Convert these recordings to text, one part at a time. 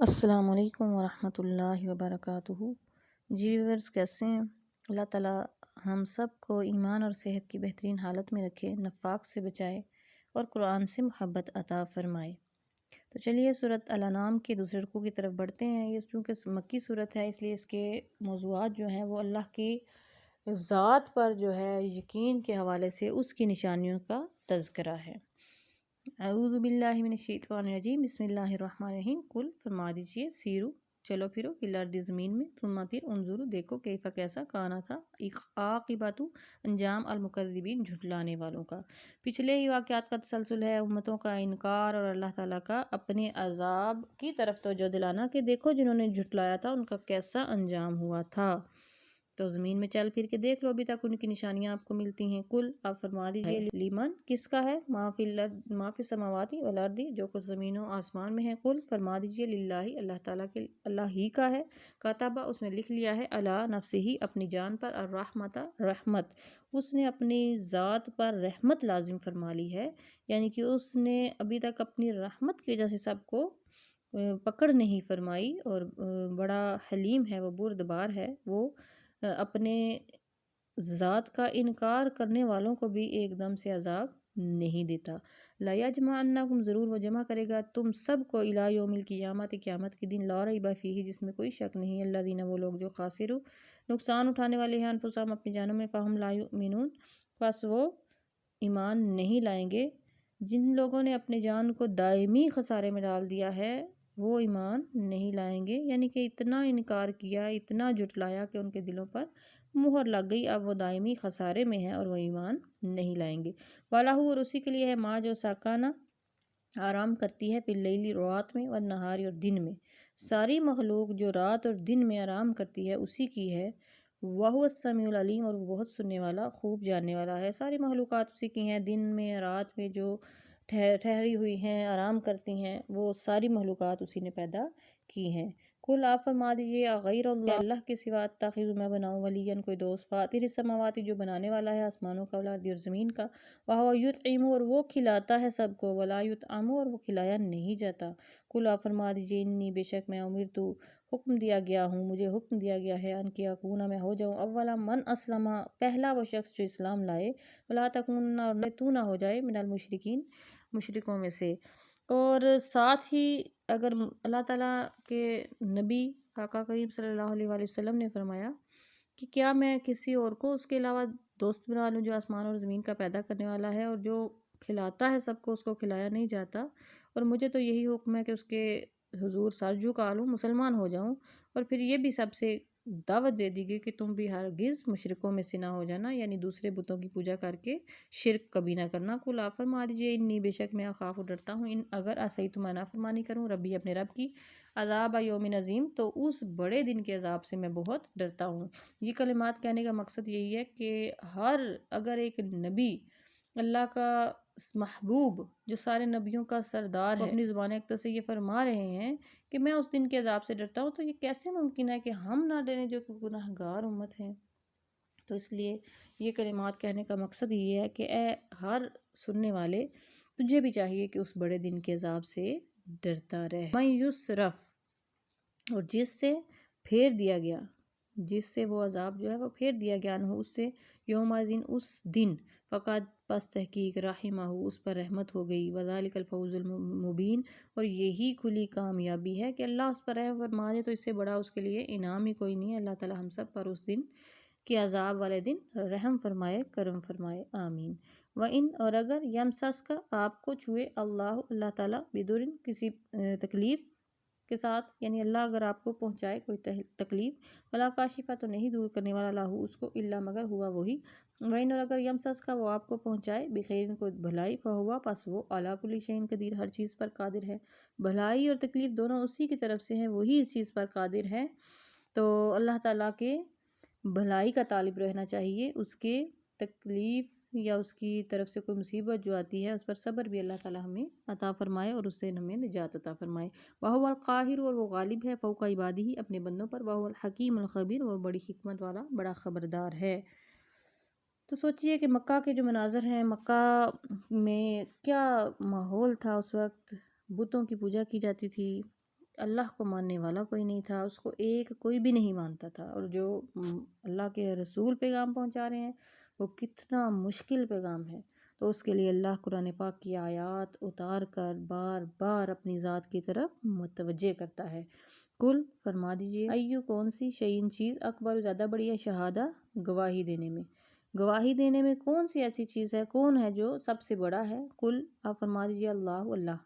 السلام علیکم ورحمۃ اللہ وبرکاتہ۔ جی ویورز، کیسے ہیں؟ اللہ تعالیٰ ہم سب کو ایمان اور صحت کی بہترین حالت میں رکھے، نفاق سے بچائے اور قرآن سے محبت عطا فرمائے۔ تو چلیے سورۃ الانعام کے دوسرے رکوع کی طرف بڑھتے ہیں۔ یہ چونکہ مکی صورت ہے، اس لیے اس کے موضوعات جو ہیں وہ اللہ کی ذات پر جو ہے یقین کے حوالے سے اس کی نشانیوں کا تذکرہ ہے۔ اعوذ باللہ من الشیطان الرجیم، بسم اللہ الرحمن الرحیم۔ کل فرما دیجئے، سیرو چلو پھرو، فی الارض زمین میں، ثم پھر انظرو دیکھو، کیفا کیسا، کانا تھا، عاقبۃ انجام المکذبین جھٹلانے والوں کا۔ پچھلے ہی واقعات کا تسلسل ہے، امتوں کا انکار اور اللہ تعالیٰ کا اپنے عذاب کی طرف توجہ دلانا کہ دیکھو جنہوں نے جھٹلایا تھا ان کا کیسا انجام ہوا تھا۔ تو زمین میں چل پھر کے دیکھ لو، ابھی تک ان کی نشانیاں آپ کو ملتی ہیں۔ کل آپ فرما دیجئے، لیمن کس کا ہے، ما فی السماوات والارض، جو کچھ زمین و آسمان میں ہے۔ کل فرما دیجئے، للہ اللہ تعالیٰ کے، اللہ ہی کا ہے۔ کتبہ اس نے لکھ لیا ہے، علی نفسہ اپنی جان پر، الرحمۃ رحمت، اس نے اپنی ذات پر رحمت لازم فرما لی ہے، یعنی کہ اس نے ابھی تک اپنی رحمت کی وجہ سے سب کو پکڑ نہیں فرمائی، اور بڑا حلیم ہے وہ، بردبار ہے وہ، اپنے ذات کا انکار کرنے والوں کو بھی ایک دم سے عذاب نہیں دیتا۔ لَيَجْمَعَنَّكُمْ، ضرور وہ جمع کرے گا تم سب کو، إِلَىٰ يَوْمِ الْقِيَامَةِ، قیامت کے دن، لَا رَيْبَ فِيهِ، جس میں کوئی شک نہیں، الَّذِينَ، وہ لوگ جو خاسروا، نقصان اٹھانے والے ہیں، أَنفُسَهُمْ، اپنی جانوں میں، فَهُمْ لَا يُؤْمِنُونَ، پس وہ ایمان نہیں لائیں گے۔ جن لوگوں نے اپنے جان کو دائمی خسارے میں ڈال دیا ہے وہ ایمان نہیں لائیں گے، یعنی کہ اتنا انکار کیا، اتنا جھٹلایا کہ ان کے دلوں پر مہر لگ گئی، اب وہ دائمی خسارے میں ہیں اور وہ ایمان نہیں لائیں گے۔ وَلَهُ، اور اسی کے لیے ہے، ماں جو ساکانہ آرام کرتی ہے، فی اللیل، رات میں، والنہار، اور دن میں، ساری مخلوق جو رات اور دن میں آرام کرتی ہے اسی کی ہے۔ وَهُوَ السَّمِيعُ الْعَلِيمُ، اور وہ بہت سننے والا، خوب جاننے والا ہے۔ ساری مخلوقات اسی کی ہیں، دن میں رات میں جو ٹھہری ہوئی ہیں، آرام کرتی ہیں، وہ ساری مخلوقات اسی نے پیدا کی ہیں۔ کل آپ فرما دیجئے، غیر اللہ کے سوا، اتخذ میں بناؤں، ولیًا کوئی دوست، فاطر السماوات، جو بنانے والا ہے آسمانوں کا، والارض، اور زمین کا، وہو یطعم، اور وہ کھلاتا ہے سب کو، ولا یطعم، اور وہ کھلایا نہیں جاتا۔ کل آپ فرما دیجئے، انی، بے شک میں، امرت، حکم دیا گیا ہوں، مجھے حکم دیا گیا ہے، ان کہ اکون، میں ہو جاؤں، اولا من اسلم، پہلا وہ شخص جو اسلام لائے، ولا تکون، اور تو نہ ہو جائے، من المشرکین، مشرکوں میں سے۔ اور ساتھ ہی اگر اللہ تعالیٰ کے نبی آقا کریم صلی اللہ علیہ وآلہ وسلم نے فرمایا کہ کیا میں کسی اور کو اس کے علاوہ دوست بنا لوں جو آسمان اور زمین کا پیدا کرنے والا ہے اور جو کھلاتا ہے سب کو، اس کو کھلایا نہیں جاتا، اور مجھے تو یہی حکم ہے کہ اس کے حضور سر جھکا لوں، مسلمان ہو جاؤں، اور پھر یہ بھی سب سے دعوت دے دی گئی کہ تم بھی ہرگز مشرکوں میں سے نہ ہو جانا، یعنی دوسرے بتوں کی پوجا کر کے شرک کبھی نہ کرنا۔ کل آپ فرما دیجئے، انی، بے شک میں، اخاف، ڈرتا ہوں، ان، اگر عصیت، میں نافرمانی کروں، ربی، اپنے رب کی، عذاب یوم عظیم، تو اس بڑے دن کے عذاب سے میں بہت ڈرتا ہوں۔ یہ کلمات کہنے کا مقصد یہی ہے کہ اگر ایک نبی، اللہ کا محبوب، جو سارے نبیوں کا سردار ہے، اپنی زبان اقدس سے یہ فرما رہے ہیں کہ میں اس دن کے عذاب سے ڈرتا ہوں، تو یہ کیسے ممکن ہے کہ ہم نہ ڈریں جو کہ گناہگار امت ہیں؟ تو اس لیے یہ کلمات کہنے کا مقصد یہ ہے کہ اے ہر سننے والے، تجھے بھی چاہیے کہ اس بڑے دن کے عذاب سے ڈرتا رہے۔ میں یسرف، اور جس سے پھیر دیا گیا، جس سے وہ عذاب جو ہے وہ پھیر دیا گیا، نہ اس سے، یوم دن، اس دن، فقط، پس تحقیق، رحمہ، اس پر رحمت ہو گئی، وذالک الفوز المبین، اور یہی کھلی کامیابی ہے کہ اللہ اس پر رحم فرما دے، تو اس سے بڑا اس کے لیے انعام ہی کوئی نہیں ہے۔ اللہ تعالی ہم سب پر اس دن کے عذاب والے دن رحم فرمائے، کرم فرمائے، آمین۔ وَإِنْ، اور اگر، یمسس کا، آپ کو چھوئے، اللہ تعالیٰ، بدرن، کسی تکلیف کے ساتھ، یعنی اللہ اگر آپ کو پہنچائے کوئی تکلیف، ولا کاشفہ، تو نہیں دور کرنے والا، لاہو، اس کو، الا، مگر، ہوا وہی، وَإِنْ، اور اگر، یمسس کا، وہ آپ کو پہنچائے، بخیر، کو بھلائی، فہوا، پس وہ، علی کل شیء قدیر، ہر چیز پر قادر ہے۔ بھلائی اور تکلیف دونوں اسی کی طرف سے ہیں، وہی اس چیز پر قادر ہے، تو اللہ تعالیٰ کے بھلائی کا طالب رہنا چاہیے، اس کے تکلیف یا اس کی طرف سے کوئی مصیبت جو آتی ہے اس پر صبر بھی اللہ تعالیٰ ہمیں عطا فرمائے اور اس سے ہمیں نجات عطا فرمائے۔ وَهُوَ الْقَاهِرُ، اور وہ غالب ہے، فوق عبادہ، اپنے بندوں پر، وَهُوَ الْحَكِيمُ الْخَبِيرُ، وہ بڑی حکمت والا، بڑا خبردار ہے۔ تو سوچئے کہ مکہ کے جو مناظر ہیں، مکہ میں کیا ماحول تھا اس وقت، بتوں کی پوجا کی جاتی تھی، اللہ کو ماننے والا کوئی نہیں تھا، اس کو ایک کوئی بھی نہیں مانتا تھا، اور جو اللہ کے رسول پیغام پہنچا رہے ہیں وہ کتنا مشکل پیغام ہے۔ تو اس کے لیے اللہ قرآن پاک کی آیات اتار کر بار بار اپنی ذات کی طرف متوجہ کرتا ہے۔ کل فرما دیجئے، ایو کون سی شیئن چیز، اکبر زیادہ بڑی ہے، شہادہ گواہی دینے میں، گواہی دینے میں کون سی ایسی چیز ہے، کون ہے جو سب سے بڑا ہے؟ کل آپ فرما دیجئے اللہ، اللہ،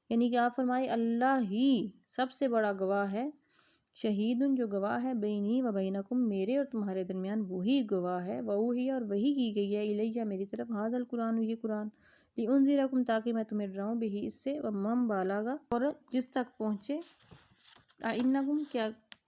یعنی کہ آپ فرمائے اللہ ہی سب سے بڑا گواہ ہے، شہیدن جو گواہ ہے، بینی و بینکم میرے اور تمہارے درمیان وہی گواہ ہے، وہی اور وہی کی گئی ہے، الیہ میری طرف، ھذا القرآن یہ قرآن، لانذرکم تاکہ میں تمہیں ڈراؤں بہی اس سے، ومن بالغ اور جس تک پہنچے، انکم کیا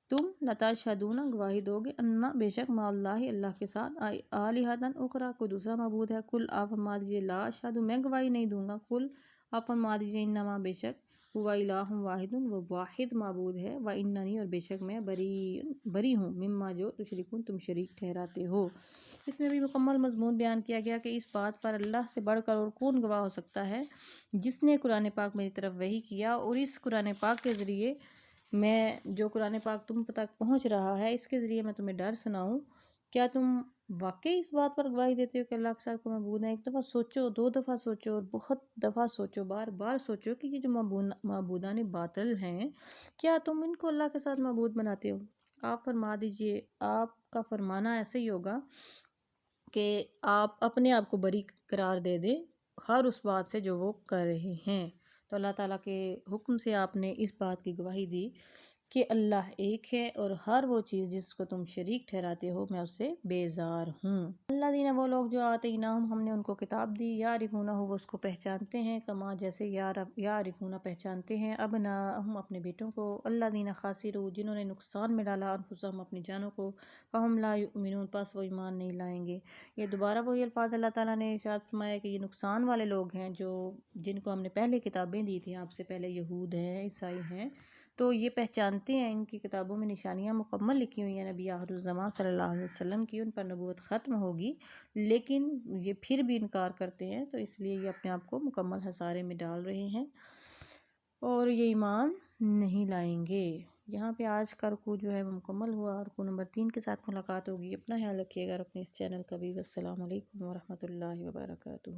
تم لتشہدون گواہی دو گے، انا بے شک ما اللہ اللہ کے ساتھ، الہۃ اخری کوئی دوسرا معبود ہے، کل آپ فرما دیجیے لا اشہد میں گواہی نہیں دوں گا، کل آپ فرما دیجیے انما بے شک ہوا الہ واحد وہ واحد معبود ہے، و اننی اور بے شک میں بری ہوں، مما جو تشرکون تم شریک ٹھہراتے ہو۔ اس میں بھی مکمل مضمون بیان کیا گیا کہ اس بات پر اللہ سے بڑھ کر اور کون گواہ ہو سکتا ہے جس نے قرآن پاک میری طرف وحی کیا، اور اس قرآن پاک کے ذریعے میں جو قرآن پاک تم تک پہنچ رہا ہے اس کے ذریعے میں تمہیں ڈر سناؤں، کیا تم واقعی اس بات پر گواہی دیتے ہو کہ اللہ کے ساتھ کوئی معبود ہے؟ ایک دفعہ سوچو، دو دفعہ سوچو، اور بہت دفعہ سوچو، بار بار سوچو کہ یہ جو معبودان باطل ہیں کیا تم ان کو اللہ کے ساتھ معبود بناتے ہو؟ آپ فرما دیجئے، آپ کا فرمانا ایسے ہی ہوگا کہ آپ اپنے آپ کو بری قرار دے دیں ہر اس بات سے جو وہ کر رہے ہیں۔ تو اللہ تعالیٰ کے حکم سے آپ نے اس بات کی گواہی دی کہ اللہ ایک ہے، اور ہر وہ چیز جس کو تم شریک ٹھہراتے ہو میں اس سے بیزار ہوں۔ اللہ دینا وہ لوگ جو آتیناہم ہم نے ان کو کتاب دی، یعرفونہ وہ اس کو پہچانتے ہیں، کما جیسے یعرفونہ پہچانتے ہیں ابناءہم اپنے بیٹوں کو، اللہ دینا خاسروا جنہوں نے نقصان میں ڈالا انفسہم اپنی جانوں کو، فہم لا یؤمنون پس وہ ایمان نہیں لائیں گے۔ یہ دوبارہ وہی الفاظ اللہ تعالیٰ نے ارشاد فرمایا کہ یہ نقصان والے لوگ ہیں جو جن کو ہم نے پہلے کتابیں دی تھیں، آپ سے پہلے یہود ہیں، عیسائی ہیں، تو یہ پہچانتے ہیں، ان کی کتابوں میں نشانیاں مکمل لکھی ہوئی ہیں نبی آخر الزمان صلی اللہ علیہ وسلم کی، ان پر نبوت ختم ہوگی، لیکن یہ پھر بھی انکار کرتے ہیں، تو اس لیے یہ اپنے آپ کو مکمل خسارے میں ڈال رہے ہیں اور یہ ایمان نہیں لائیں گے۔ یہاں پہ آج کا رکوع جو ہے وہ مکمل ہوا، رکوع نمبر 3 کے ساتھ ملاقات ہوگی۔ اپنا خیال رکھیے گا اور اپنے اس چینل کا بھی۔ السلام علیکم ورحمۃ اللہ وبرکاتہ۔